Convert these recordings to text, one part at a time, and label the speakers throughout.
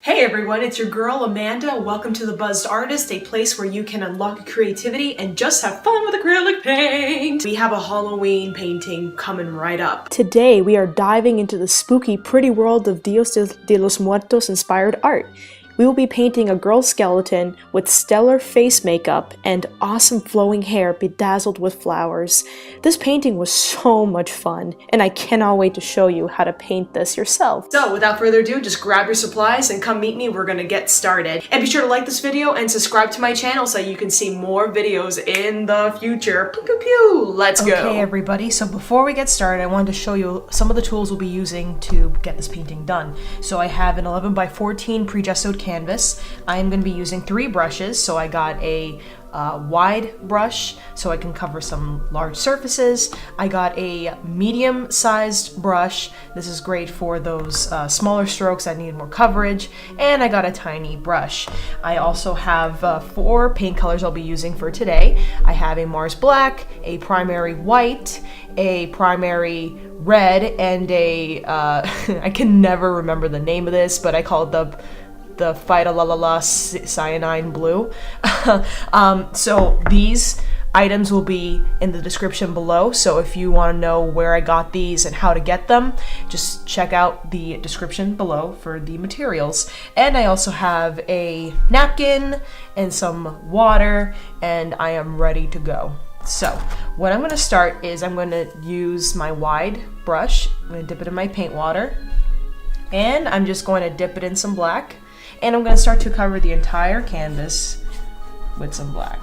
Speaker 1: Hey everyone, it's your girl Amanda. Welcome to The Buzzed Artist, a place where you can unlock creativity and just have fun with acrylic paint. We have a Halloween painting coming right up. Today we are diving into the spooky pretty world of Dia De Los Muertos inspired art. We will be painting a girl skeleton with stellar face makeup and awesome flowing hair bedazzled with flowers. This painting was so much fun, and I cannot wait to show you how to paint this yourself. So without further ado, just grab your supplies and come meet me. We're gonna get started. And be sure to like this video and subscribe to my channel so you can see more videos in the future. Pew pew pew! Let's go!
Speaker 2: Okay everybody, so before we get started, I wanted to show you some of the tools we'll be using to get this painting done. So I have an 11x14 pre-gessoed canvas. I am going to be using 3 brushes, so I got a wide brush so I can cover some large surfaces. I got a medium-sized brush. This is great for those smaller strokes that need more coverage. And I got a tiny brush. I also have 4 paint colors I'll be using for today. I have a Mars Black, a primary white, a primary red, and a I can never remember the name of this, but I call it the Phyta cyanine blue. So these items will be in the description below, so if you want to know where I got these and how to get them, just check out the description below for the materials. And I also have a napkin and some water, and I am ready to go. So what I'm going to start is I'm going to use my wide brush. I'm going to dip it in my paint water, and I'm just going to dip it in some black. And I'm going to start to cover the entire canvas with some black.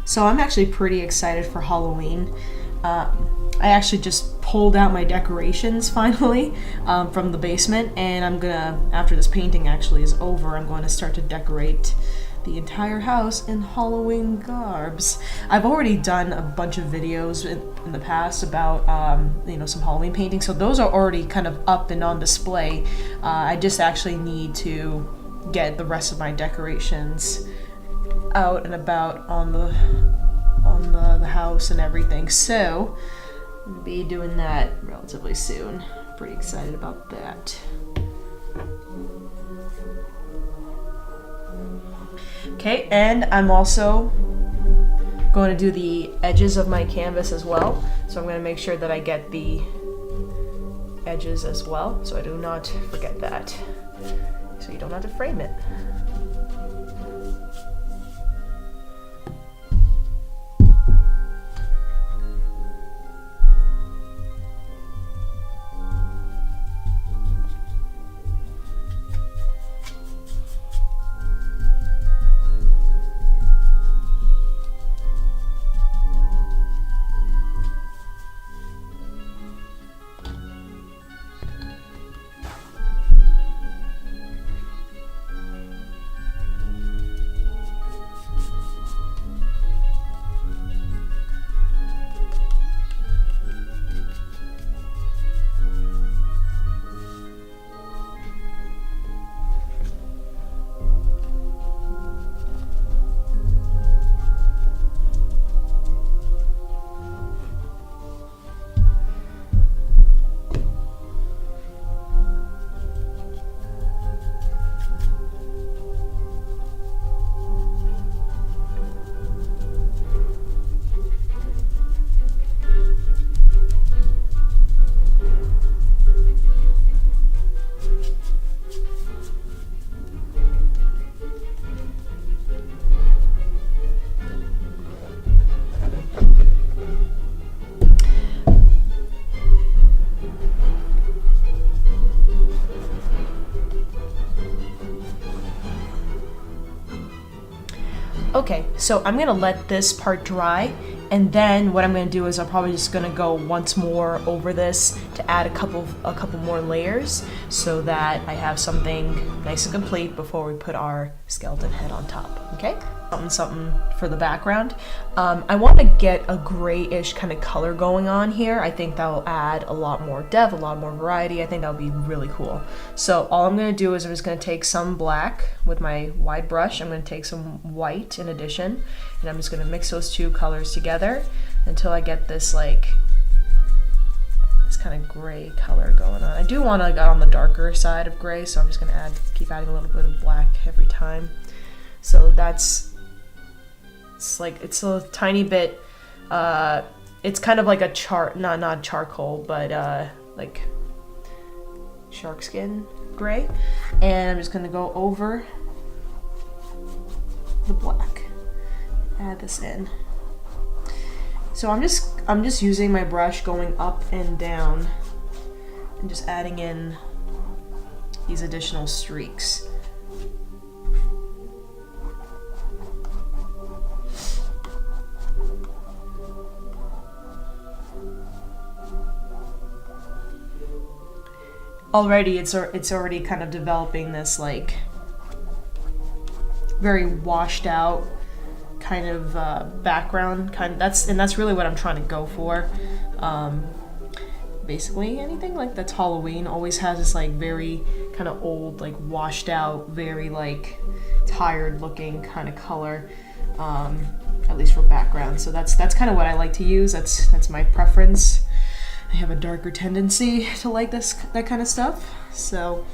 Speaker 2: So I'm actually pretty excited for Halloween. I actually just pulled out my decorations finally from the basement, and I'm gonna, after this painting actually is over, I'm going to start to decorate the entire house in Halloween garbs. I've already done a bunch of videos in the past about some Halloween paintings, so those are already kind of up and on display. I just actually need to get the rest of my decorations out and about on the house and everything, so I'm gonna be doing that relatively soon. Pretty excited about that. Okay, and I'm also going to do the edges of my canvas as well, so I'm going to make sure that I get the edges as well, so I do not forget that, so you don't have to frame it. Okay, so I'm gonna let this part dry, and then what I'm gonna do is I'm probably just gonna go once more over this to add a couple more layers so that I have something nice and complete before we put our skeleton head on top, okay? Something for the background. I want to get a grayish kind of color going on here. I think that will add a lot more depth, a lot more variety. I think that would be really cool. So all I'm going to do is I'm just going to take some black with my wide brush. I'm going to take some white in addition, and I'm just going to mix those two colors together until I get this like this kind of gray color going on. I do want to go on the darker side of gray, so I'm just going to keep adding a little bit of black every time. So it's a tiny bit, it's kind of like a not charcoal, but like shark skin gray. And I'm just gonna go over the black, add this in. So I'm just using my brush going up and down and just adding in these additional streaks. Already it's already kind of developing this like very washed out kind of background that's really what I'm trying to go for. Basically anything like that's Halloween always has this like very kind of old, like washed out, very like tired looking kind of color, at least for background. So that's kind of what I like to use. That's my preference. I have a darker tendency to like that kind of stuff, so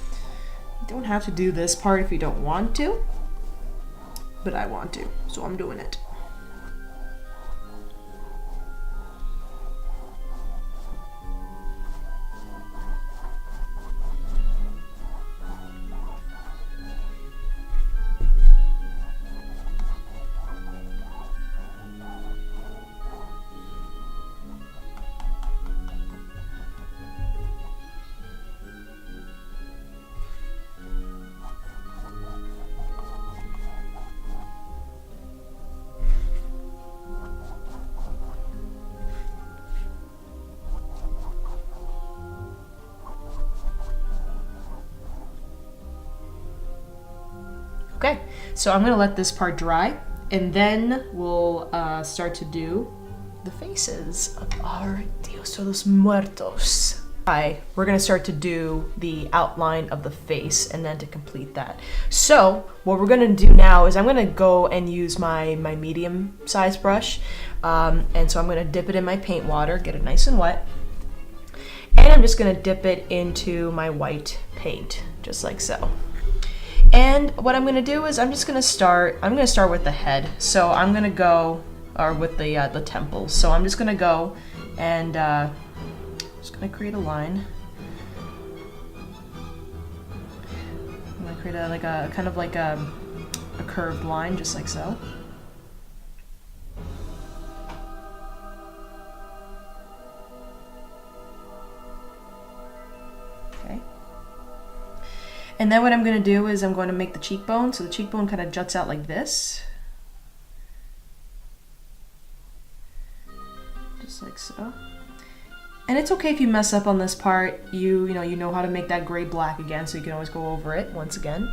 Speaker 2: you don't have to do this part if you don't want to, but I want to, so I'm doing it. Okay, so I'm gonna let this part dry, and then we'll start to do the faces of our Dia De Los Muertos. We're gonna start to do the outline of the face, and then to complete that. So what we're gonna do now is I'm gonna go and use my medium size brush, and so I'm gonna dip it in my paint water, get it nice and wet, and I'm just gonna dip it into my white paint, just like so. And what I'm going to do is I'm going to start with the head. So I'm going to go, or with the temples. So I'm just going to go and just going to create a line. I'm going to create a kind of like a curved line, just like so. Okay. And then what I'm going to do is I'm going to make the cheekbone, so the cheekbone kind of juts out like this. Just like so. And it's okay if you mess up on this part. You know how to make that gray black again, so you can always go over it once again.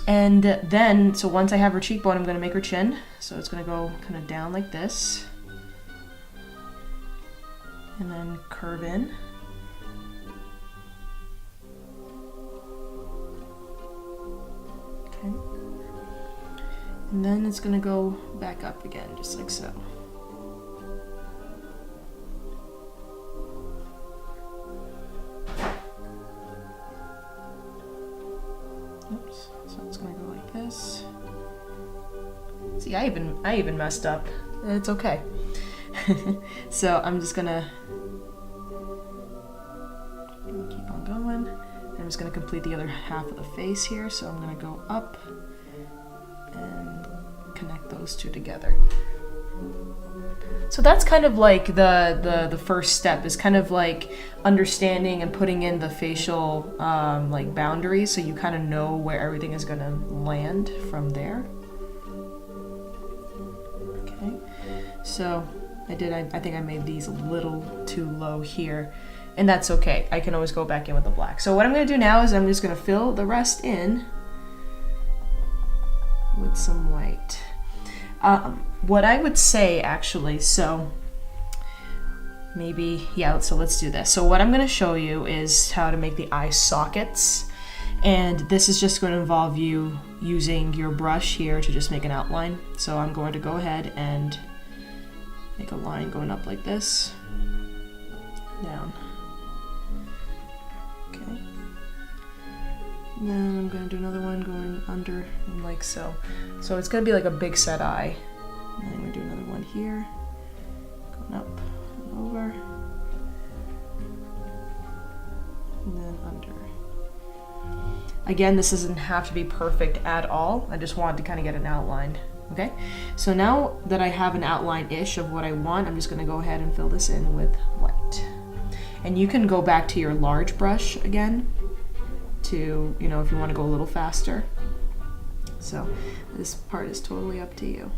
Speaker 2: And then, so once I have her cheekbone, I'm going to make her chin. So it's going to go kind of down like this. And then curve in. Okay. And then it's going to go back up again, just like so. Oops. So it's going to go like this. See, I even messed up. It's okay. So I'm just going to keep on going. I'm just going to complete the other half of the face here, so I'm going to go up and connect those two together. So that's kind of like the first step, is kind of like understanding and putting in the facial like boundaries, so you kind of know where everything is going to land from there. So I think I made these a little too low here, and that's okay. I can always go back in with the black. So what I'm gonna do now is I'm just gonna fill the rest in with some white. What I would say actually, so maybe, yeah, so let's do this. So what I'm gonna show you is how to make the eye sockets. And this is just going to involve you using your brush here to just make an outline. So I'm going to go ahead and make a line going up like this, down. Okay. And then I'm going to do another one going under, like so. So it's going to be like a big set eye. And then I'm going to do another one here, going up and over, and then under. Again, this doesn't have to be perfect at all. I just wanted to kind of get an outline, okay? So now that I have an outline-ish of what I want, I'm just gonna go ahead and fill this in with white. And you can go back to your large brush again to, you know, if you wanna go a little faster. So this part is totally up to you.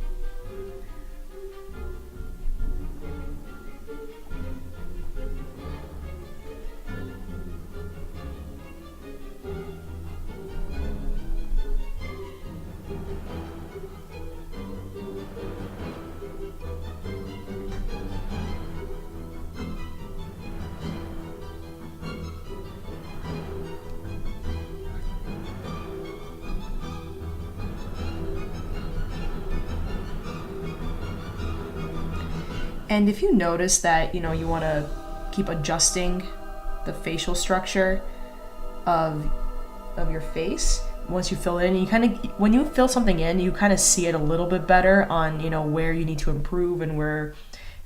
Speaker 2: And if you notice that, you know, you want to keep adjusting the facial structure of your face, once you fill it in, you kind of, when you fill something in, you kind of see it a little bit better on, you know, where you need to improve and where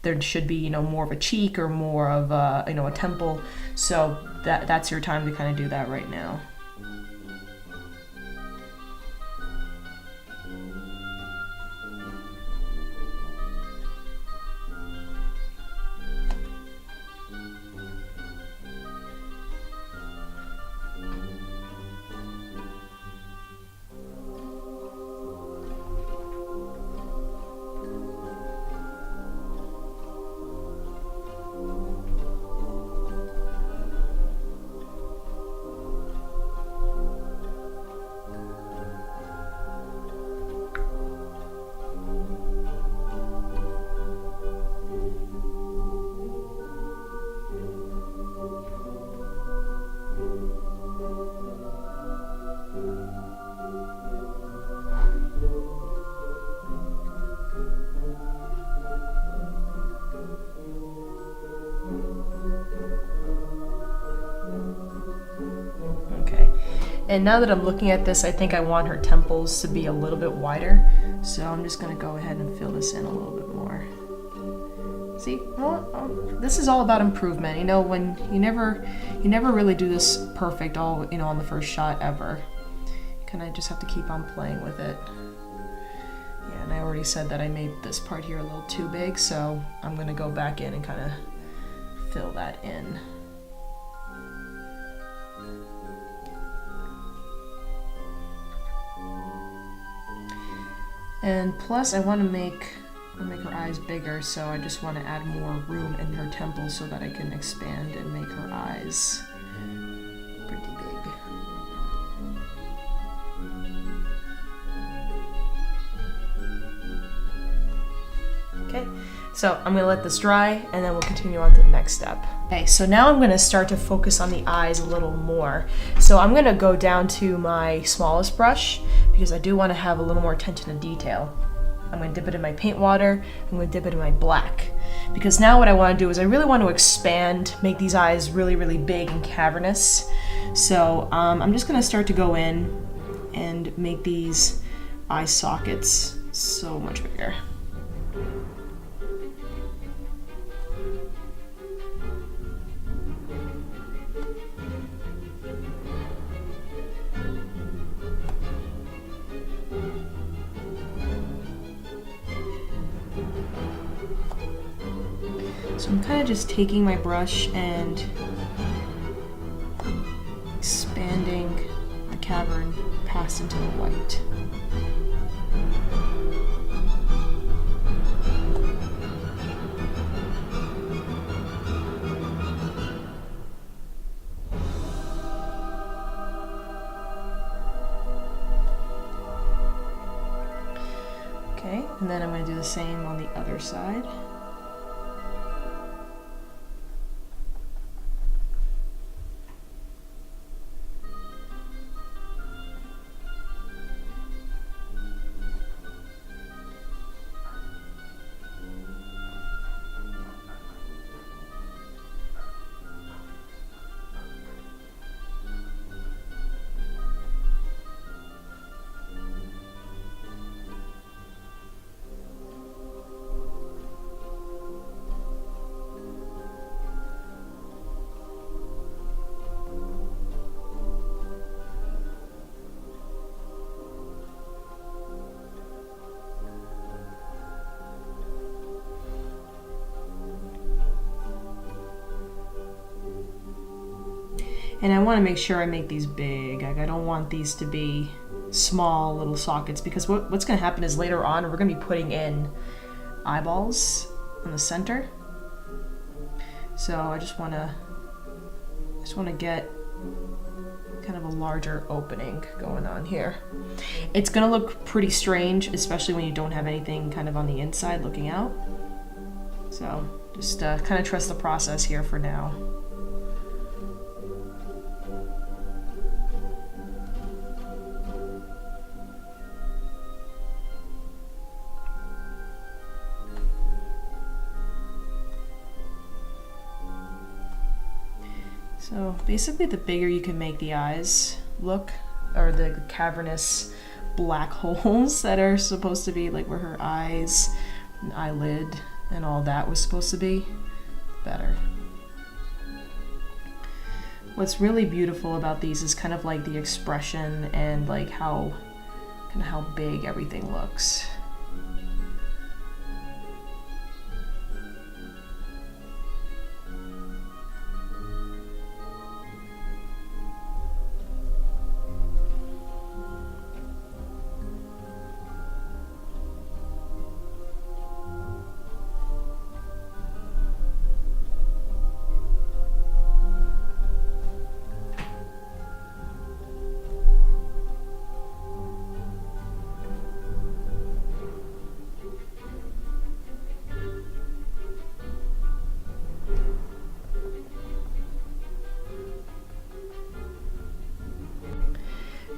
Speaker 2: there should be, you know, more of a cheek or more of a, you know, a temple. So that's your time to kind of do that right now. And now that I'm looking at this, I think I want her temples to be a little bit wider. So I'm just gonna go ahead and fill this in a little bit more. See, well, this is all about improvement. You know, when you never really do this perfect all, you know, on the first shot ever. You kind of just have to keep on playing with it. Yeah, and I already said that I made this part here a little too big, so I'm gonna go back in and kind of fill that in. And plus I want to make her eyes bigger, so I just want to add more room in her temples so that I can expand and make her eyes pretty big. Okay, so I'm gonna let this dry and then we'll continue on to the next step. Okay, so now I'm gonna start to focus on the eyes a little more. So I'm gonna go down to my smallest brush because I do want to have a little more attention to detail. I'm going to dip it in my paint water, I'm going to dip it in my black. Because now what I want to do is I really want to expand, make these eyes really, really big and cavernous. So I'm just going to start to go in and make these eye sockets so much bigger. So I'm kind of just taking my brush and expanding the cavern past into the white. And then I'm going to do the same on the other side. And I want to make sure I make these big. Like, I don't want these to be small little sockets, because what's going to happen is later on we're going to be putting in eyeballs in the center. So I just want to get kind of a larger opening going on here. It's going to look pretty strange, especially when you don't have anything kind of on the inside looking out. So just kind of trust the process here for now. So basically, the bigger you can make the eyes look, or the cavernous black holes that are supposed to be like where her eyes and eyelid and all that was supposed to be, better. What's really beautiful about these is kind of like the expression and like how big everything looks.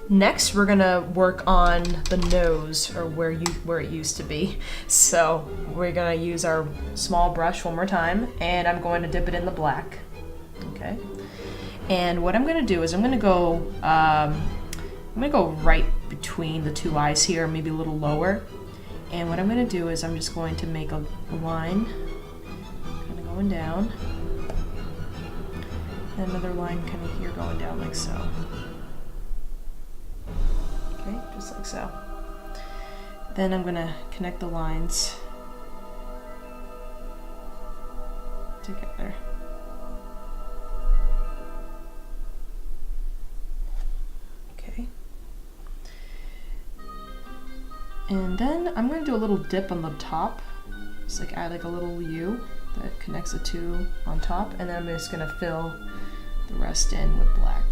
Speaker 2: Next, we're gonna work on the nose, or where it used to be. So we're gonna use our small brush one more time, and I'm going to dip it in the black. Okay. And what I'm gonna do is I'm gonna go right between the two eyes here, maybe a little lower. And what I'm gonna do is I'm just going to make a line, kind of going down, and another line kind of here going down like so. Okay, just like so. Then I'm gonna connect the lines together. Okay. And then I'm gonna do a little dip on the top. Just like add like a little U that connects the two on top, and then I'm just gonna fill the rest in with black.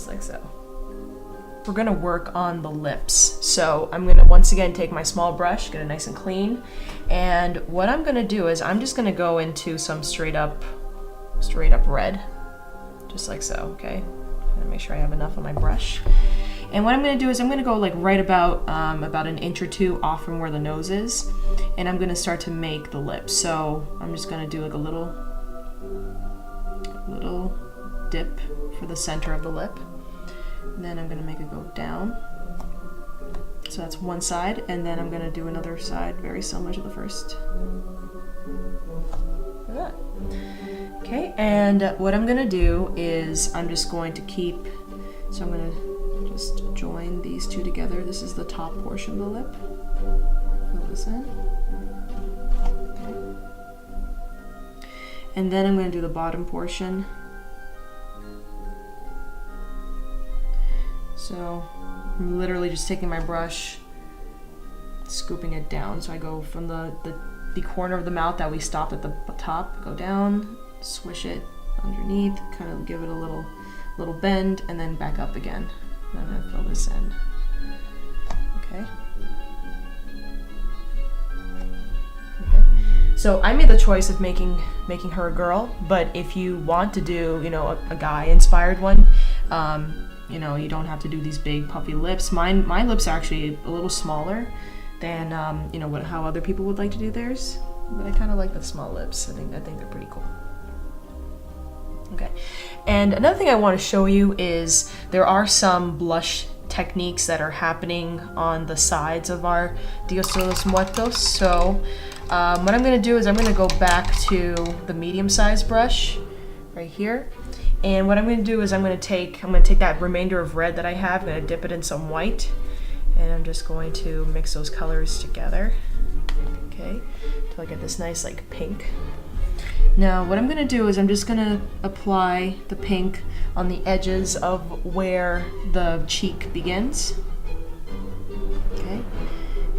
Speaker 2: Like so. We're gonna work on the lips. So I'm gonna once again take my small brush, get it nice and clean, and what I'm gonna do is I'm just gonna go into some straight up red, just like so. Okay, I'm gonna make sure I have enough on my brush, and what I'm gonna do is I'm gonna go like right about an inch or two off from where the nose is, and I'm gonna start to make the lips. So I'm just gonna do like a little dip for the center of the lip. And then I'm going to make it go down. So that's one side, and then I'm going to do another side very similar to the first. Like that. Okay, and what I'm going to do is I'm just going to so I'm going to just join these two together. This is the top portion of the lip. Fill this in. Okay. And then I'm going to do the bottom portion. So I'm literally just taking my brush, scooping it down. So I go from the the corner of the mouth that we stopped at the top, go down, swish it underneath, kind of give it a little bend, and then back up again. And I'm gonna fill this in. Okay. Okay. So I made the choice of making her a girl, but if you want to do, you know, a guy-inspired one, you know, you don't have to do these big puffy lips. My lips are actually a little smaller than, you know, how other people would like to do theirs. But I kind of like the small lips. I think they're pretty cool. Okay. And another thing I want to show you is there are some blush techniques that are happening on the sides of our Dia De Los Muertos. So what I'm going to do is I'm going to go back to the medium-sized brush right here. And what I'm going to do is I'm going to take that remainder of red that I have, I'm going to dip it in some white, and I'm just going to mix those colors together, okay, till I get this nice like pink. Now what I'm going to do is I'm just going to apply the pink on the edges of where the cheek begins, okay,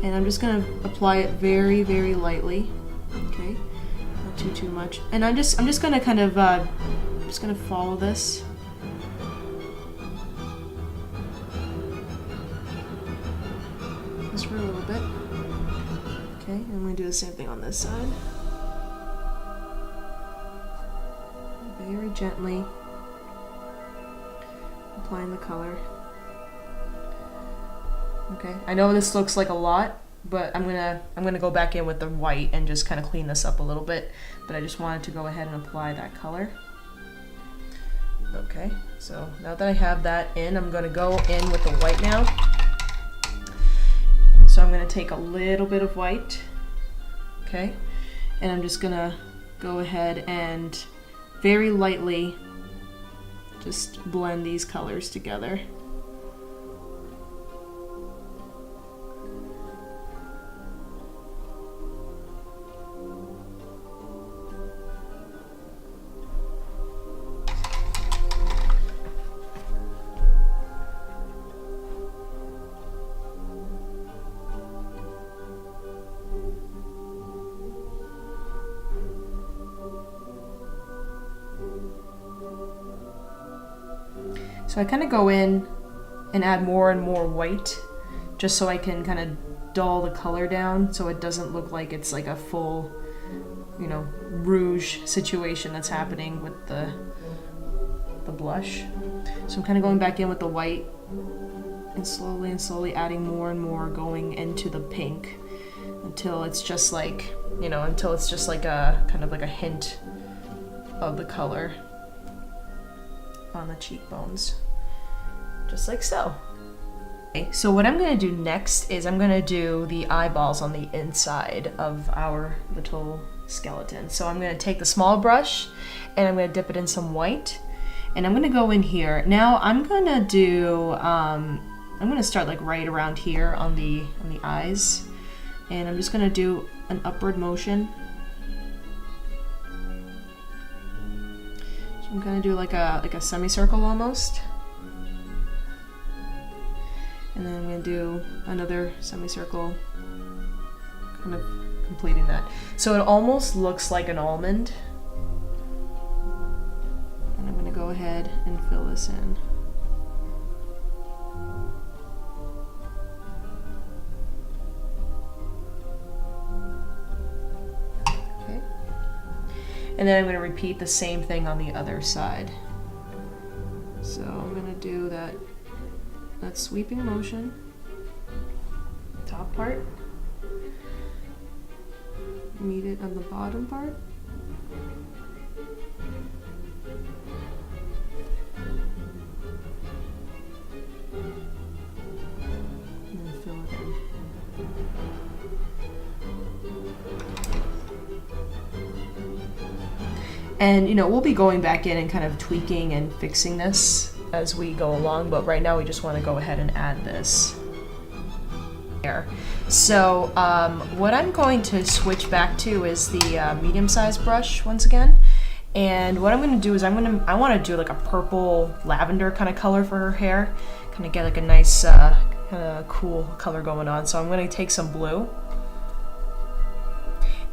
Speaker 2: and I'm just going to apply it very, very lightly, okay, not too much, and I'm just going to kind of just gonna follow this. Just for a little bit. Okay, and I'm gonna do the same thing on this side. Very gently applying the color. Okay, I know this looks like a lot, but I'm gonna go back in with the white and just kind of clean this up a little bit. But I just wanted to go ahead and apply that color. Okay, so now that I have that in, I'm going to go in with the white now. So I'm going to take a little bit of white, okay, and I'm just going to go ahead and very lightly just blend these colors together. So I kind of go in and add more and more white just so I can kind of dull the color down so it doesn't look like it's like a full, you know, rouge situation that's happening with the blush. So I'm kind of going back in with the white and slowly adding more and more going into the pink until it's just like, you know, until it's just like a kind of like a hint of the color on the cheekbones, just like so. Okay, so what I'm going to do next is I'm going to do the eyeballs on the inside of our little skeleton. So I'm going to take the small brush and I'm going to dip it in some white, and I'm going to go in here. Now I'm going to do I'm going to start like right around here on the eyes, and I'm just going to do an upward motion. I'm gonna do like a semicircle almost, and then I'm gonna do another semicircle, kind of completing that. So it almost looks like an almond, and I'm gonna go ahead and fill this in. And then I'm going to repeat the same thing on the other side. So I'm going to do that sweeping motion, top part, meet it on the bottom part, and then fill it in. And, you know, we'll be going back in and kind of tweaking and fixing this as we go along, but right now we just want to go ahead and add this here. So what I'm going to switch back to is the medium-sized brush once again. And what I'm going to do is I want to do like a purple lavender kind of color for her hair, kind of get like a nice kind of cool color going on. So I'm going to take some blue,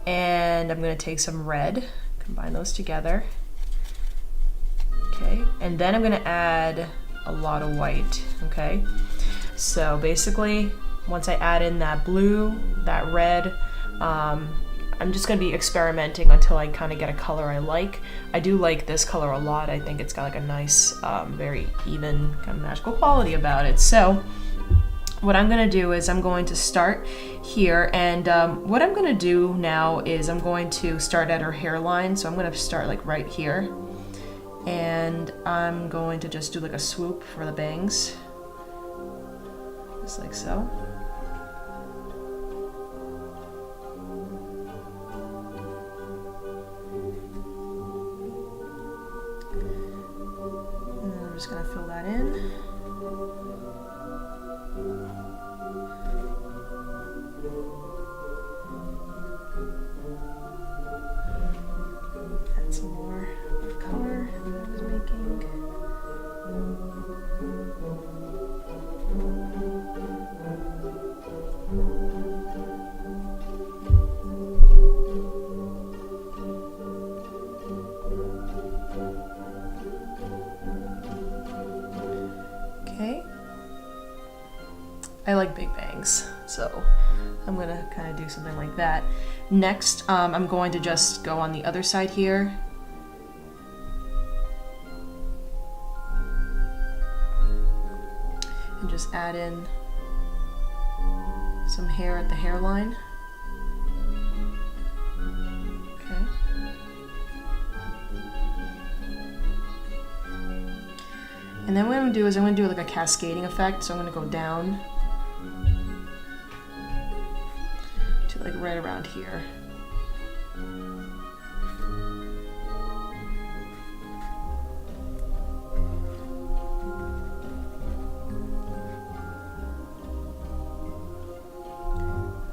Speaker 2: And I'm gonna take some red, combine those together. Okay, and then I'm gonna add a lot of white, okay? So basically, once I add in that blue, that red, I'm just gonna be experimenting until I kind of get a color I like. I do like this color a lot. I think it's got like a nice, very even kind of magical quality about it. So what I'm gonna do is I'm going to start here, and what I'm gonna do now is I'm going to start at her hairline. So I'm gonna start like right here, and I'm going to just do like a swoop for the bangs, just like so. I'm just gonna fill that in. Add some more color that I was making. Okay. I like big bangs, so I'm gonna kind of do something like that. Next, I'm going to just go on the other side here. And just add in some hair at the hairline. Okay. And then what I'm gonna do is I'm gonna do like a cascading effect. So I'm gonna go down to like right around here.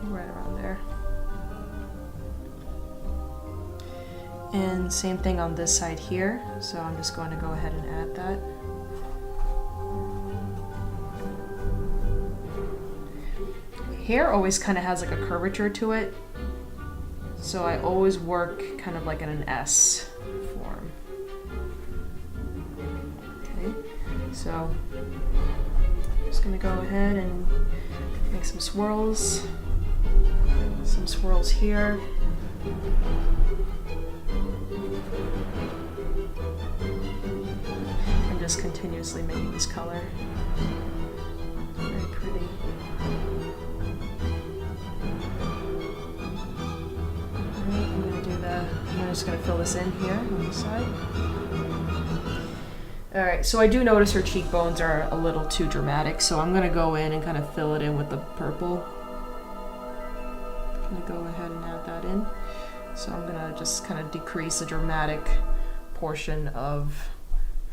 Speaker 2: Right around there. And same thing on this side here. So I'm just going to go ahead and add that. Hair always kind of has like a curvature to it, so I always work kind of like in an S form. Okay, so I'm just gonna go ahead and make some swirls here. I'm just continuously making this color. Very pretty. I'm just going to fill this in here on the side. Alright, so I do notice her cheekbones are a little too dramatic, so I'm going to go in and kind of fill it in with the purple. I'm going to go ahead and add that in. So I'm going to just kind of decrease the dramatic portion of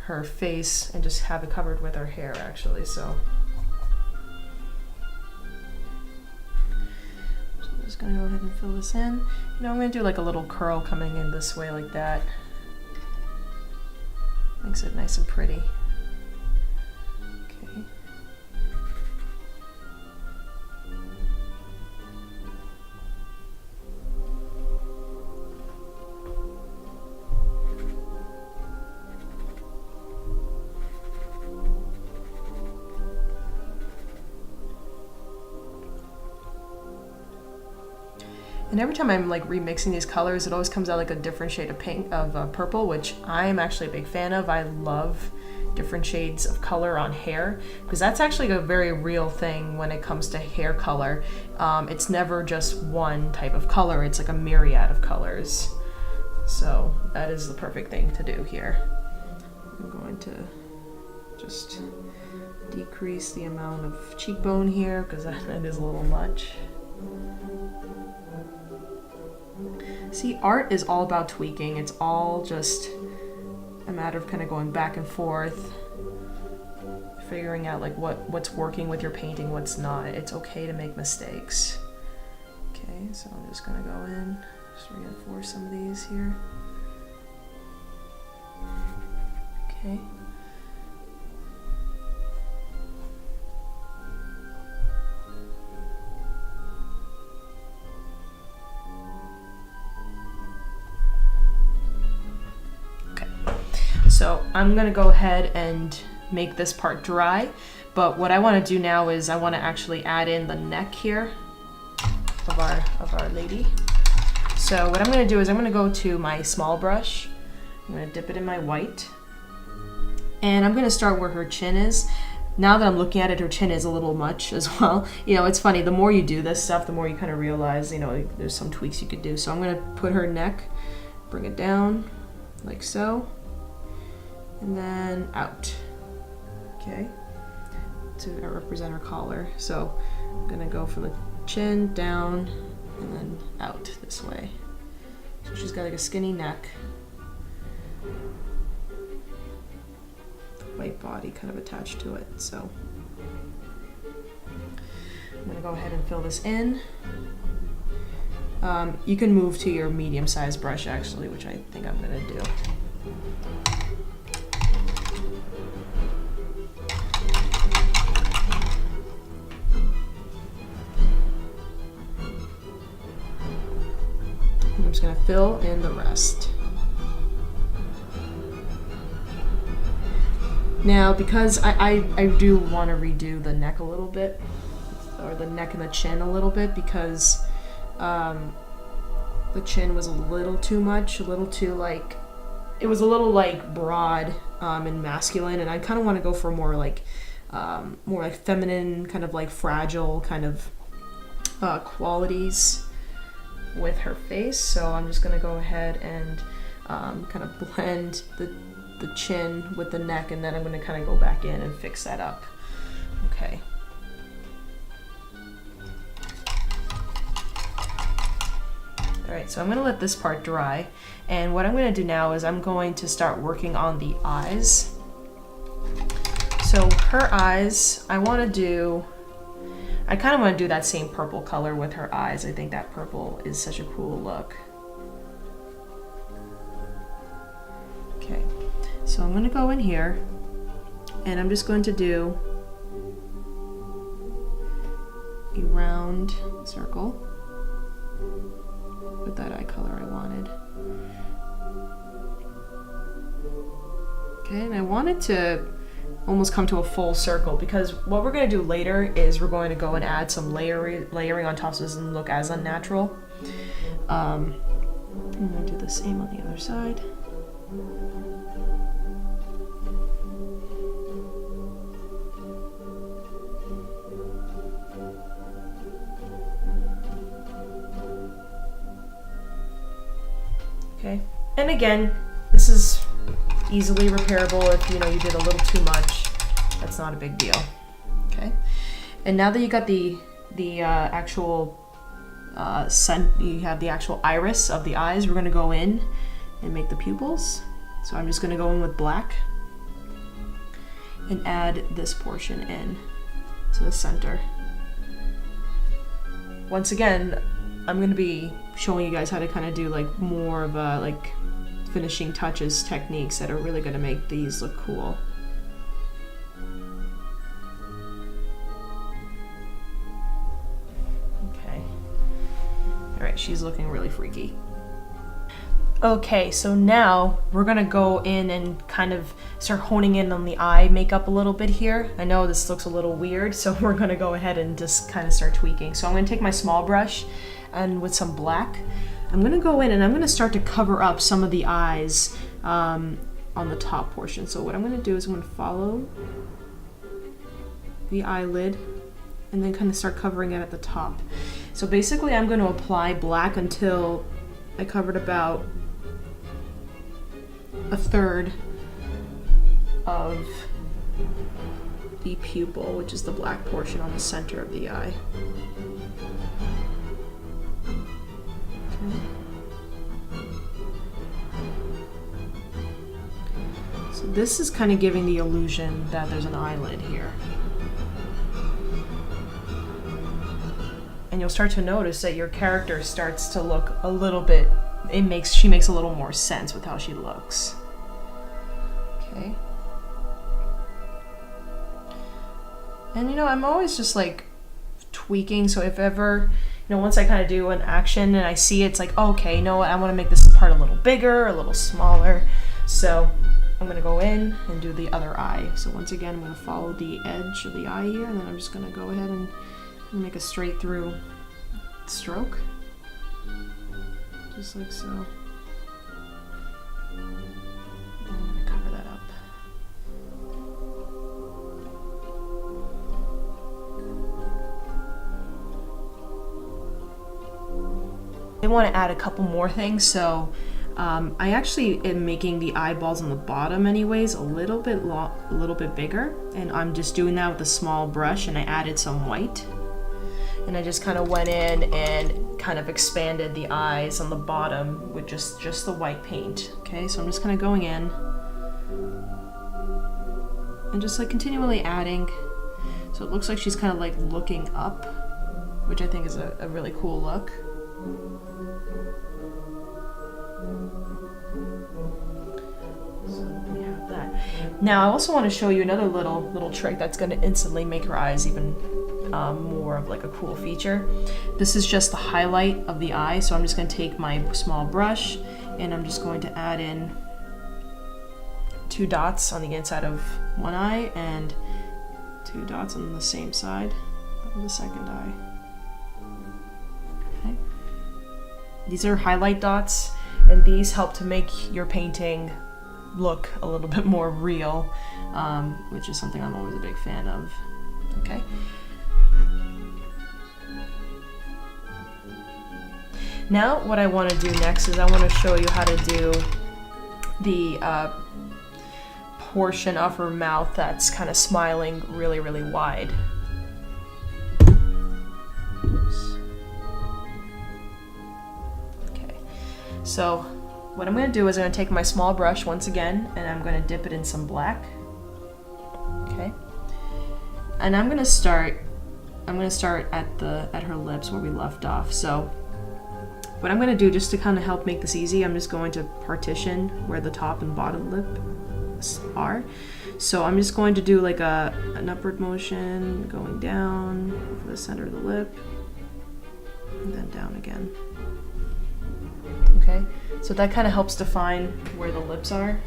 Speaker 2: her face and just have it covered with her hair, actually. So I'm just going to go ahead and fill this in. You know, I'm going to do like a little curl coming in this way like that. Makes it nice and pretty. Okay. And every time I'm like remixing these colors, it always comes out like a different shade of pink, of purple, which I'm actually a big fan of. I love different shades of color on hair, because that's actually a very real thing when it comes to hair color. It's never just one type of color, it's like a myriad of colors. So that is the perfect thing to do here. I'm going to just decrease the amount of cheekbone here, because that is a little much. See, art is all about tweaking. It's all just a matter of kind of going back and forth, figuring out like what's working with your painting, what's not. It's okay to make mistakes. Okay, so I'm just gonna go in, just reinforce some of these here. Okay. So I'm gonna go ahead and make this part dry, but what I want to do now is I want to actually add in the neck here of our lady. So what I'm going to do is I'm going to go to my small brush. I'm going to dip it in my white, and I'm going to start where her chin is. Now that I'm looking at it, her chin is a little much as well. You know, it's funny, the more you do this stuff, the more you kind of realize, you know, there's some tweaks you could do. So I'm going to put her neck, bring it down like so, and then out. Okay, to represent her collar. So I'm gonna go from the chin down and then out this way. So she's got like a skinny neck, white body kind of attached to it. So I'm gonna go ahead and fill this in. You can move to your medium-sized brush actually, which I think I'm gonna do. I'm just going to fill in the rest. Now, because I do want to redo the neck a little bit, or the neck and the chin a little bit, because the chin was a little too much, a little too like, it was a little like broad and masculine, and I kind of want to go for more like feminine, kind of like fragile kind of qualities with her face. So I'm just gonna go ahead and kind of blend the chin with the neck, and then I'm gonna kind of go back in and fix that up. Okay. All right, so I'm gonna let this part dry, and what I'm gonna do now is I'm going to start working on the eyes. So her eyes, I kind of want to do that same purple color with her eyes. I think that purple is such a cool look. Okay, so I'm going to go in here, and I'm just going to do a round circle with that eye color I wanted. Okay, and I wanted to almost come to a full circle, because what we're going to do later is we're going to go and add some layering on top so it doesn't look as unnatural. I'm going to do the same on the other side. Okay, and again, this is easily repairable. If you know you did a little too much, that's not a big deal. Okay, and now that you got the actual you have the actual iris of the eyes, we're going to go in and make the pupils. So I'm just going to go in with black and add this portion in to the center. Once again, I'm going to be showing you guys how to kind of do like more of a like finishing touches techniques that are really going to make these look cool. Okay. All right, she's looking really freaky. Okay, so now we're gonna go in and kind of start honing in on the eye makeup a little bit here. I know this looks a little weird, so we're gonna go ahead and just kind of start tweaking. So I'm gonna take my small brush and with some black, I'm gonna go in and I'm gonna start to cover up some of the eyes on the top portion. So what I'm gonna do is I'm gonna follow the eyelid and then kind of start covering it at the top. So basically I'm gonna apply black until I covered about a third of the pupil, which is the black portion on the center of the eye. Okay. So this is kind of giving the illusion that there's an eyelid here. And you'll start to notice that your character starts to look a little bit, she makes a little more sense with how she looks. Okay. And you know, I'm always just like tweaking, so if ever, you know, once I kind of do an action and I see it's like, okay, you know what, I want to make this part a little bigger, a little smaller. So I'm gonna go in and do the other eye. So once again, I'm gonna follow the edge of the eye here, and then I'm just gonna go ahead and make a straight through stroke, just like so. And I'm gonna cover that up. I want to add a couple more things, so I actually am making the eyeballs on the bottom anyways a little bit bigger, and I'm just doing that with a small brush, and I added some white, and I just kind of went in and kind of expanded the eyes on the bottom with just the white paint. Okay, so I'm just kind of going in and just like continually adding, so it looks like she's kind of like looking up, which I think is a really cool look. So we have that. Now I also want to show you another little trick that's going to instantly make her eyes even more of like a cool feature. This is just the highlight of the eye, so I'm just going to take my small brush and I'm just going to add in 2 dots on the inside of one eye and 2 dots on the same side of the second eye. Okay. These are highlight dots, and these help to make your painting look a little bit more real, which is something I'm always a big fan of. Okay. Now what I want to do next is I want to show you how to do the portion of her mouth that's kind of smiling really, really wide. Oops. Okay, so what I'm going to do is I'm going to take my small brush once again, and I'm going to dip it in some black. Okay, and I'm going to start at her lips where we left off. So what I'm going to do, just to kind of help make this easy, I'm just going to partition where the top and bottom lips are. So I'm just going to do like an upward motion going down for the center of the lip and then down again. Okay, so that kind of helps define where the lips are.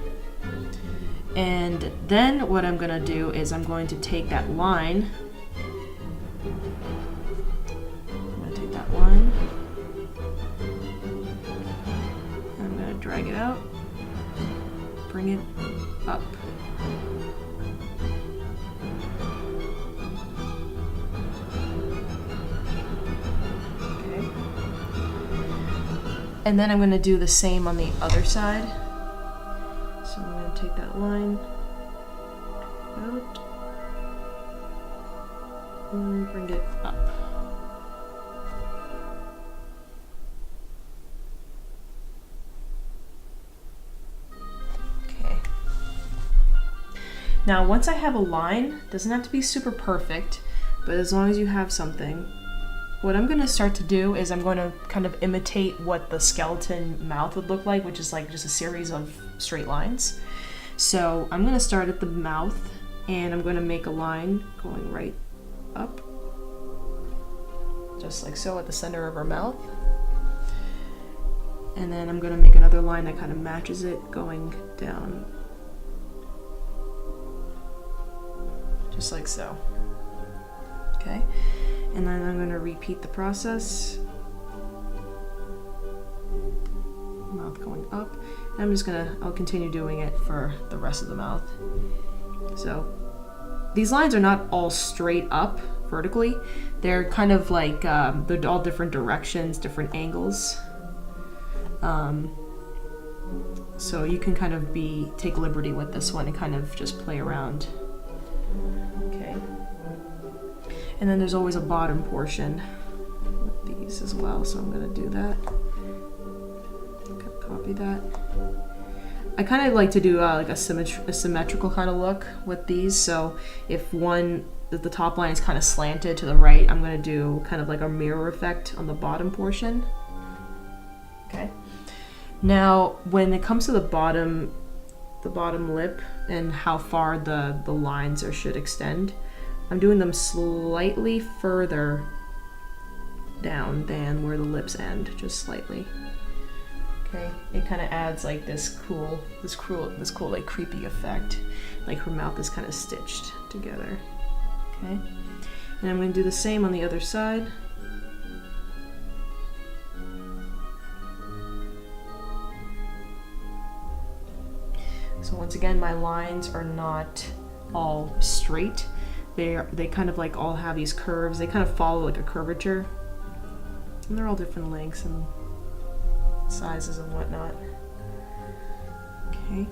Speaker 2: And then what I'm going to do is I'm going to take that line. Drag it out, bring it up. Okay. And then I'm going to do the same on the other side. So I'm going to take that line out and bring it up. Now, once I have a line, it doesn't have to be super perfect, but as long as you have something, what I'm going to start to do is I'm going to kind of imitate what the skeleton mouth would look like, which is like just a series of straight lines. So I'm going to start at the mouth, and I'm going to make a line going right up, just like so at the center of her mouth. And then I'm going to make another line that kind of matches it going down. Just like so. Okay, and then I'm going to repeat the process. Mouth going up. And I'll continue doing it for the rest of the mouth. So these lines are not all straight up vertically. They're kind of like, they're all different directions, different angles. So you can kind of take liberty with this one and kind of just play around. Okay. And then there's always a bottom portion with these as well, so I'm going to do that. Copy that. I kind of like to do like a symmetrical kind of look with these, so if the top line is kind of slanted to the right, I'm going to do kind of like a mirror effect on the bottom portion. Okay. Now, when it comes to the bottom lip and how far the lines should extend, I'm doing them slightly further down than where the lips end, just slightly. Okay, it kind of adds like this cool, like creepy effect. Like her mouth is kind of stitched together. Okay, and I'm going to do the same on the other side. So once again, my lines are not all straight. They kind of like all have these curves. They kind of follow like a curvature. And they're all different lengths and sizes and whatnot. Okay.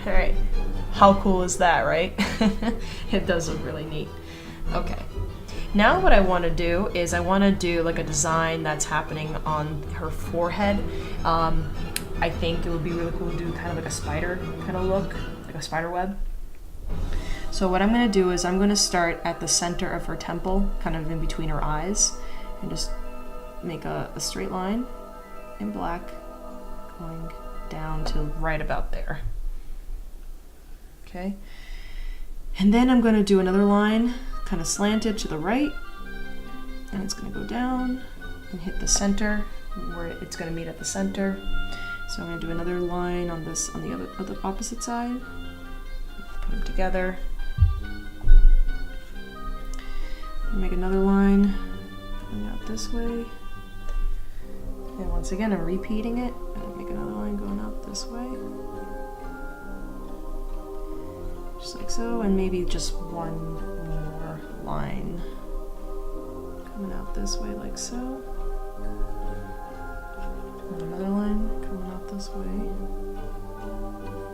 Speaker 2: All right, how cool is that, right? It does look really neat. Okay, now what I want to do is I want to do like a design that's happening on her forehead. I think it would be really cool to do kind of like a spider kind of look, like a spider web. So what I'm going to do is I'm going to start at the center of her temple, kind of in between her eyes, and just make a straight line in black going down to right about there. Okay, and then I'm going to do another line kind of slanted to the right, and it's going to go down and hit the center where it's going to meet at the center. So I'm going to do another line on this on the opposite side, put them together, make another line going out this way, and once again I'm repeating it, and make another line going out this way. Just like so, and maybe just one more line coming out this way like so. And another line coming out this way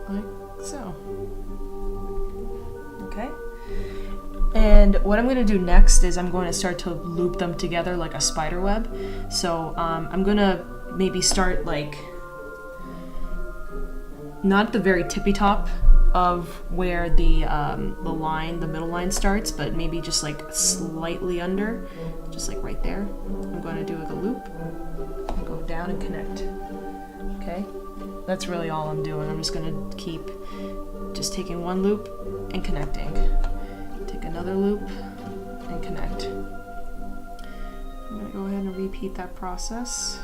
Speaker 2: like so. Okay. And what I'm going to do next is I'm going to start to loop them together like a spider web. So I'm going to maybe start like not at the very tippy top of where the middle line starts, but maybe just like slightly under, just like right there. I'm going to do like a loop and go down and connect. Okay, that's really all I'm doing. I'm just going to keep just taking one loop and connecting. Take another loop and connect. I'm going to go ahead and repeat that process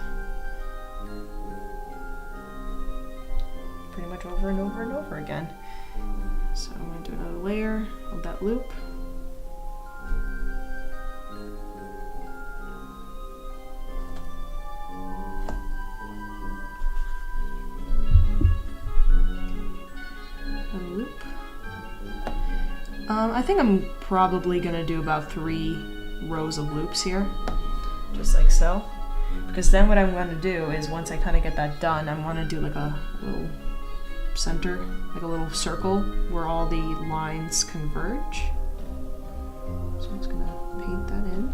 Speaker 2: pretty much over and over and over again. So I'm going to do another layer of that loop. Another loop. I think I'm probably going to do about 3 rows of loops here, just like so. Because then what I'm going to do is once I kind of get that done, I want to do like a little center, like a little circle where all the lines converge. So I'm just gonna paint that in.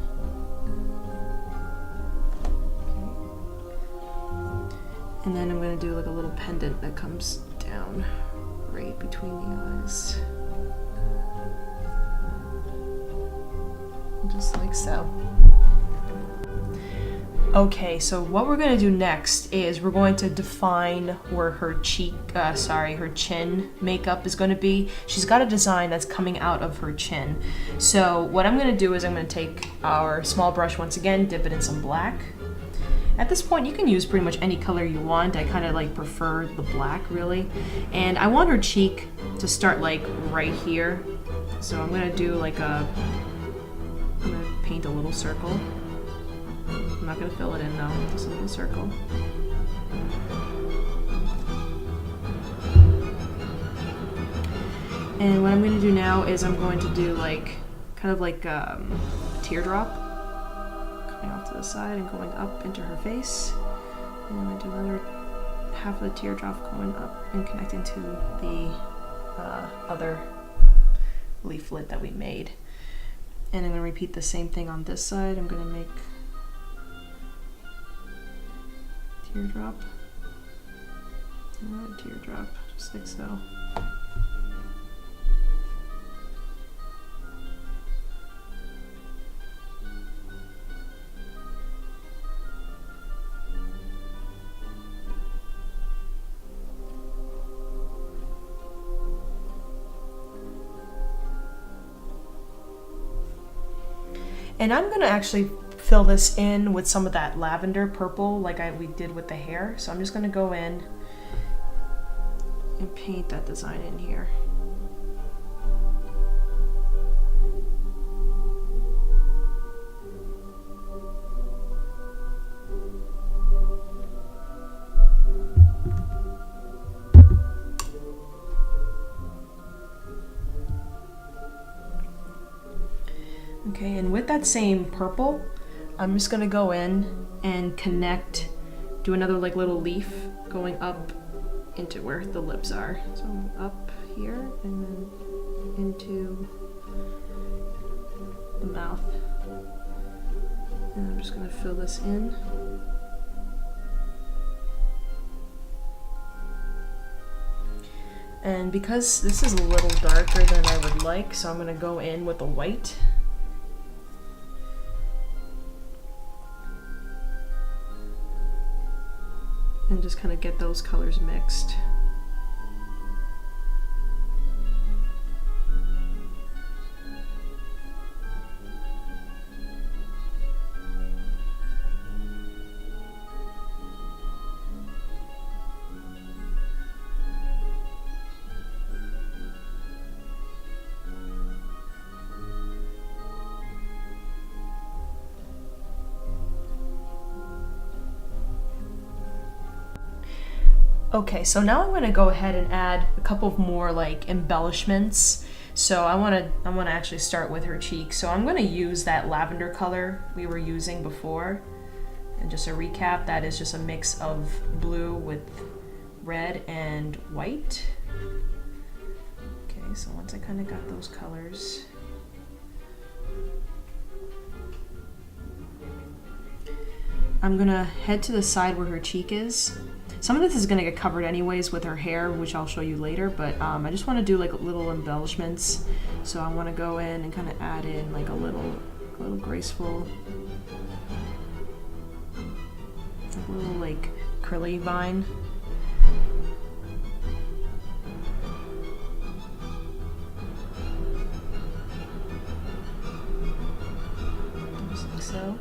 Speaker 2: Okay. And then I'm gonna do like a little pendant that comes down right between the eyes. Just like so. Okay, so what we're gonna do next is we're going to define where her her chin makeup is gonna be. She's got a design that's coming out of her chin. So what I'm gonna do is I'm gonna take our small brush once again, dip it in some black. At this point, you can use pretty much any color you want. I kind of like prefer the black really. And I want her cheek to start like right here. So I'm gonna do like I'm gonna paint a little circle. I'm not going to fill it in though, just a little circle. And what I'm going to do now is I'm going to do like, kind of like a teardrop coming off to the side and going up into her face. And I'm going to do another half of the teardrop going up and connecting to the other leaflet that we made. And I'm going to repeat the same thing on this side. I'm going to make teardrop And a teardrop, just like so. And I'm gonna actually fill this in with some of that lavender purple like we did with the hair. So I'm just gonna go in and paint that design in here. Okay, and with that same purple, I'm just gonna go in and connect, do another like little leaf going up into where the lips are. So up here and then into the mouth. And I'm just gonna fill this in. And because this is a little darker than I would like, so I'm gonna go in with the white. And just kind of get those colors mixed. Okay, so now I'm gonna go ahead and add a couple of more like embellishments. So I wanna actually start with her cheeks. So I'm gonna use that lavender color we were using before. And just a recap, that is just a mix of blue with red and white. Okay, so once I kind of got those colors, I'm gonna head to the side where her cheek is. Some of this is gonna get covered anyways with her hair, which I'll show you later, but I just wanna do like little embellishments. So I wanna go in and kind of add in like a little graceful, a little like curly vine. Just like so.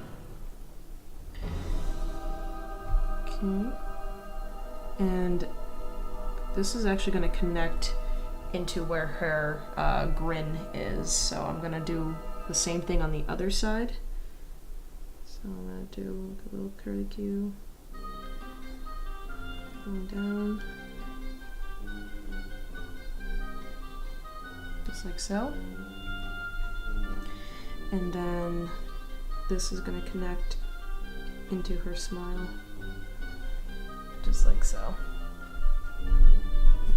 Speaker 2: Okay. And this is actually going to connect into where her grin is. So I'm going to do the same thing on the other side. So I'm going to do a little curly Q. Going down. Just like so. And then this is going to connect into her smile. Just like so.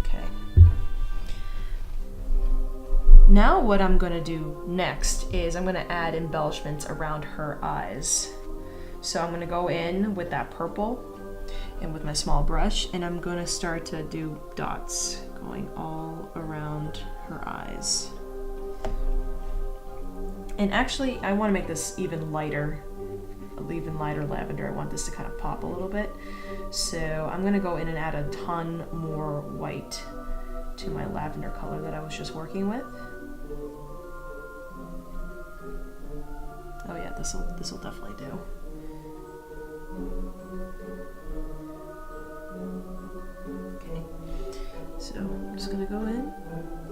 Speaker 2: Okay. Now what I'm gonna do next is I'm gonna add embellishments around her eyes. So I'm gonna go in with that purple and with my small brush, and I'm gonna start to do dots going all around her eyes. And actually, I wanna make this even lighter lavender. I want this to kind of pop a little bit. So I'm gonna go in and add a ton more white to my lavender color that I was just working with. Oh yeah, this will definitely do. Okay, so I'm just gonna go in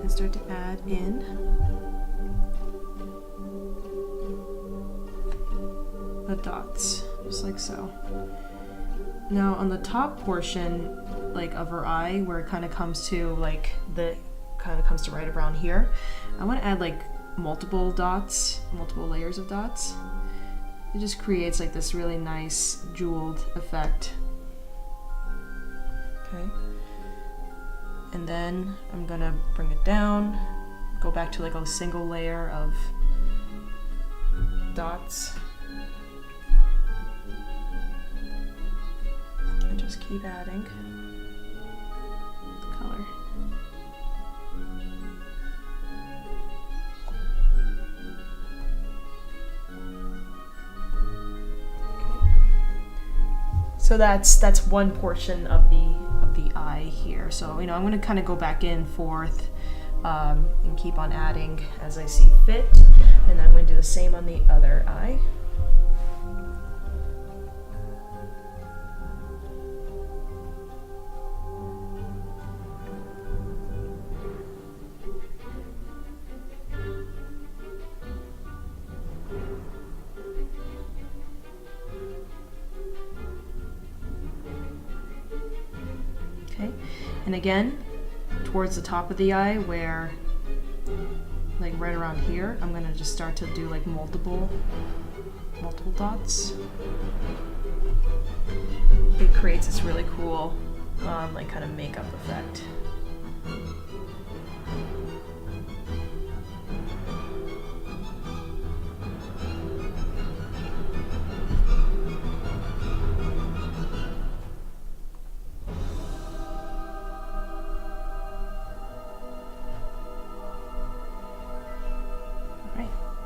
Speaker 2: and start to add in the dots, just like so. Now on the top portion, like of her eye, where it kind of comes to like right around here, I want to add like multiple layers of dots. It just creates like this really nice jeweled effect. Okay. And then I'm gonna bring it down, go back to like a single layer of dots. And just keep adding. So that's one portion of the eye here. So, you know, I'm gonna kind of go back and forth and keep on adding as I see fit. And I'm gonna do the same on the other eye. Okay, and again, towards the top of the eye where, like right around here, I'm gonna just start to do like multiple dots. It creates this really cool, like kind of makeup effect.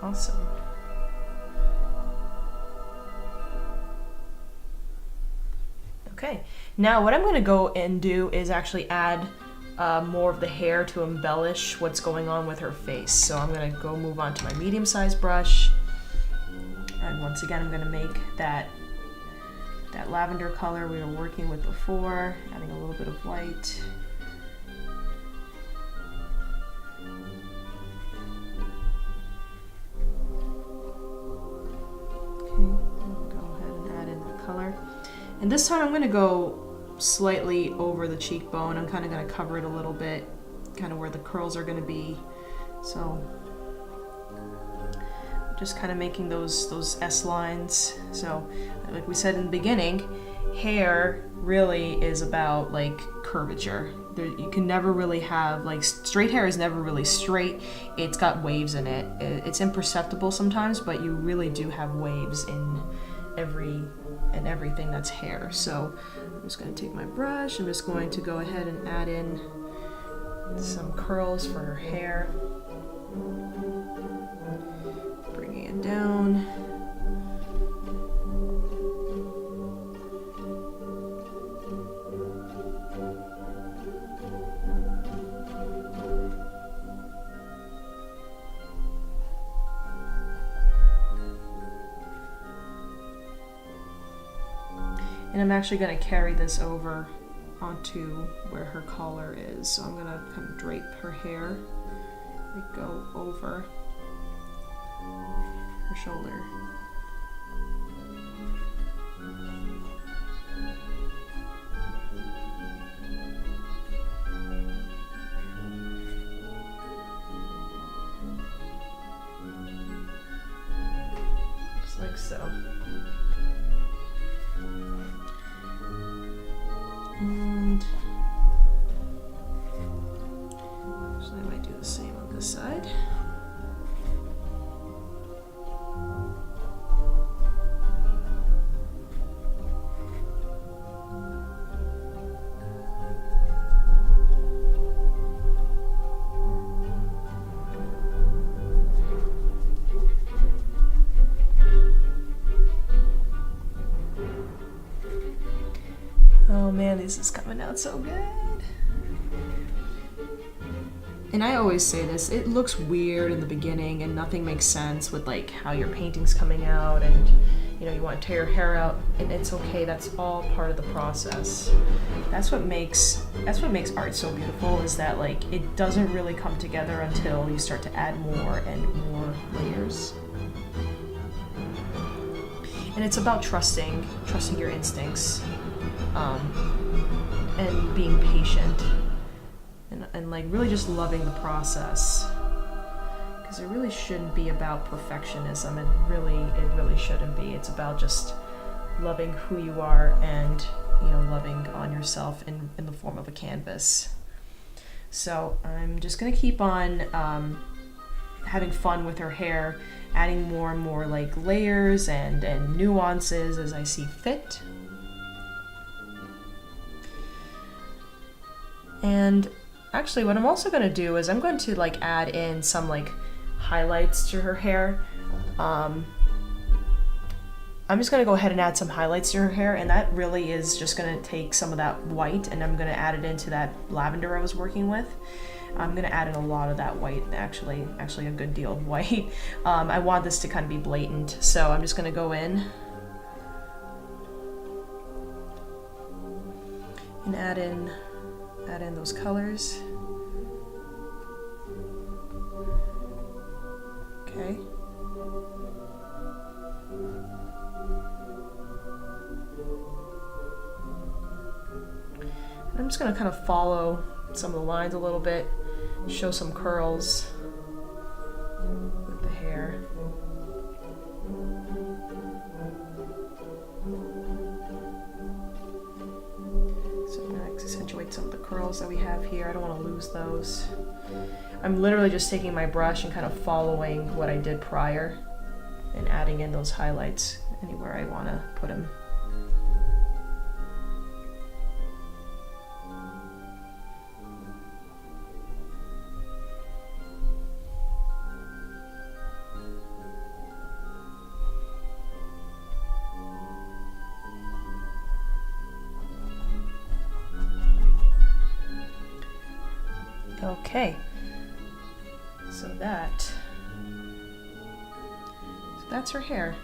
Speaker 2: Awesome. Okay, now what I'm going to go and do is actually add more of the hair to embellish what's going on with her face. So I'm going to go move on to my medium-sized brush, and once again I'm going to make that lavender color we were working with before, adding a little bit of white. And this time I'm going to go slightly over the cheekbone. I'm kind of going to cover it a little bit, kind of where the curls are going to be. So just kind of making those S lines. So like we said in the beginning, hair really is about like curvature. You can never really have, like, straight hair is never really straight. It's got waves in it. It's imperceptible sometimes, but you really do have waves in everything that's hair. So I'm just going to take my brush. I'm just going to go ahead and add in some curls for her hair, bringing it down. And I'm actually going to carry this over onto where her collar is. So I'm going to kind of drape her hair, like go over her shoulder. Just like so. And actually I might do the same on this side. Oh man, this is coming out so good. And I always say this, it looks weird in the beginning and nothing makes sense with like how your painting's coming out, and you know, you want to tear your hair out, and it's okay. That's all part of the process. That's what makes art so beautiful, is that like it doesn't really come together until you start to add more and more layers. And it's about trusting your instincts, and being patient, and like really just loving the process, because it really shouldn't be about perfectionism. It really shouldn't be. It's about just loving who you are, and you know, loving on yourself in the form of a canvas. So I'm just gonna keep on having fun with her hair, adding more and more like layers and nuances as I see fit. And actually what I'm also going to do is I'm going to like add in some like highlights to her hair. I'm just gonna go ahead and add some highlights to her hair, and that really is just gonna take some of that white and I'm gonna add it into that lavender I was working with. I'm gonna add in a lot of that white, actually a good deal of white. I want this to kind of be blatant, so I'm just gonna go in and add in those colors. Okay. I'm just going to kind of follow some of the lines a little bit, show some curls with the hair. So I'm going to accentuate some of the curls that we have here. I don't want to lose those. I'm literally just taking my brush and kind of following what I did prior and adding in those highlights anywhere I want to put them. Okay, so that's her hair.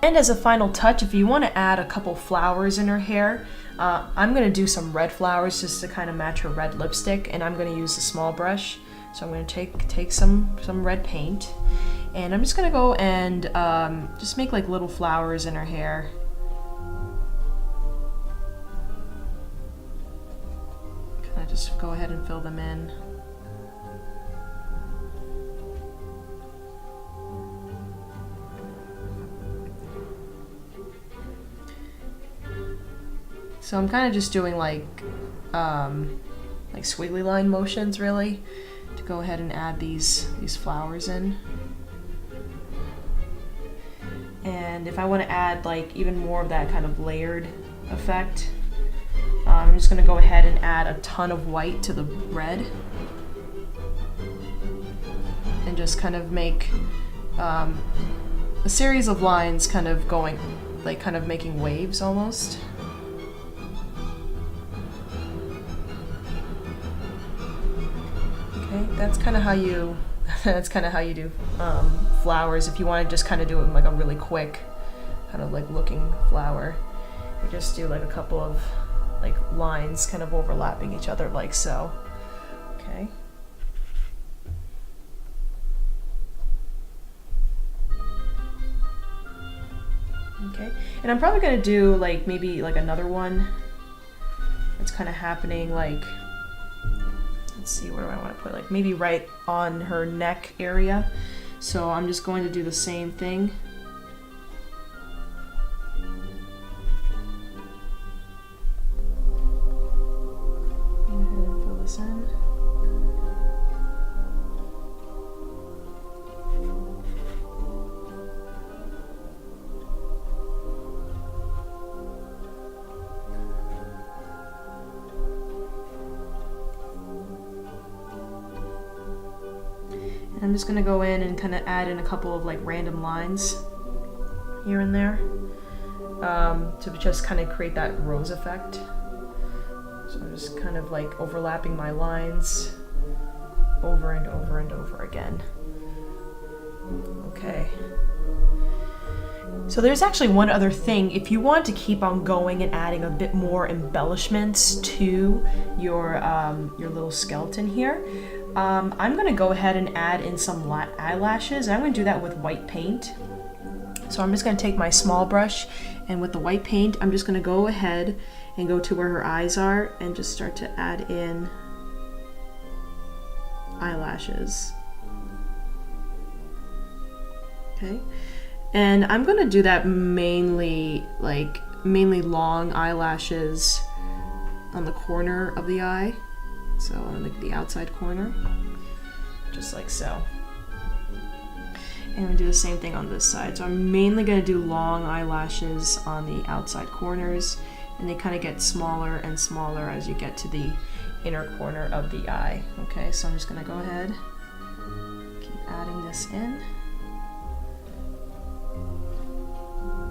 Speaker 2: And as a final touch, if you want to add a couple flowers in her hair, I'm going to do some red flowers just to kind of match her red lipstick, and I'm going to use a small brush. So I'm going to take some red paint, and I'm just going to go and just make like little flowers in her hair. Kind of just go ahead and fill them in. So I'm kind of just doing like squiggly line motions really to go ahead and add these flowers in. And if I want to add like even more of that kind of layered effect, I'm just going to go ahead and add a ton of white to the red and just kind of make a series of lines kind of going, like kind of making waves almost. Okay, that's kind of how you do flowers. If you want to just kind of do it in like a really quick kind of like looking flower, you just do like a couple of like lines kind of overlapping each other like so. Okay. Okay, and I'm probably gonna do like maybe like another one that's kind of happening like, let's see, where do I want to put it? Like maybe right on her neck area. So I'm just going to do the same thing. Go ahead and fill this in. I'm just gonna go in and kind of add in a couple of like random lines here and there to just kind of create that rose effect. So I'm just kind of like overlapping my lines over and over and over again. Okay. So there's actually one other thing. If you want to keep on going and adding a bit more embellishments to your little skeleton here, I'm going to go ahead and add in some eyelashes. I'm going to do that with white paint. So I'm just going to take my small brush, and with the white paint, I'm just going to go ahead and go to where her eyes are and just start to add in eyelashes. Okay. And I'm going to do that mainly long eyelashes on the corner of the eye. So on the outside corner, just like so. And I'm gonna do the same thing on this side. So I'm mainly gonna do long eyelashes on the outside corners, and they kind of get smaller and smaller as you get to the inner corner of the eye. Okay, so I'm just gonna go ahead, keep adding this in,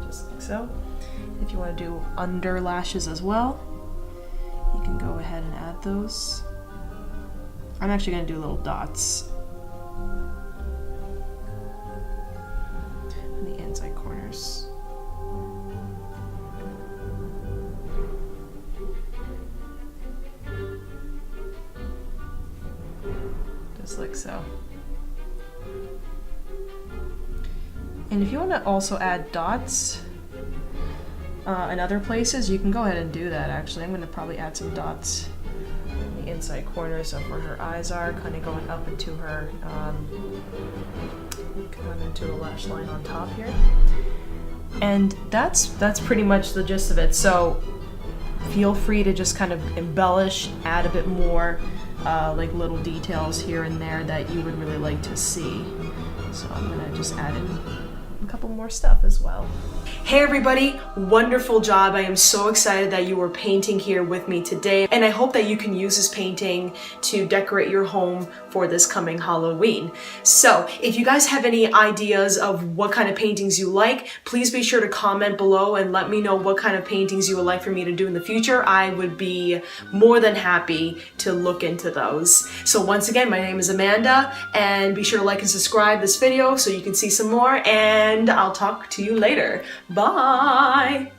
Speaker 2: just like so. If you want to do under lashes as well, you can go ahead and add those. I'm actually going to do little dots on the inside corners. Just like so. And if you want to also add dots in other places, you can go ahead and do that actually. I'm going to probably add some dots in the inside corners of where her eyes are, kind of going up into her, going into the lash line on top here. And that's pretty much the gist of it. So feel free to just kind of embellish, add a bit more like little details here and there that you would really like to see. So I'm going to just add in a couple more stuff as well.
Speaker 1: Hey everybody, wonderful job. I am so excited that you were painting here with me today, and I hope that you can use this painting to decorate your home for this coming Halloween. So if you guys have any ideas of what kind of paintings you like, please be sure to comment below and let me know what kind of paintings you would like for me to do in the future. I would be more than happy to look into those. So once again, my name is Amanda, and be sure to like and subscribe this video so you can see some more, and I'll talk to you later. Bye!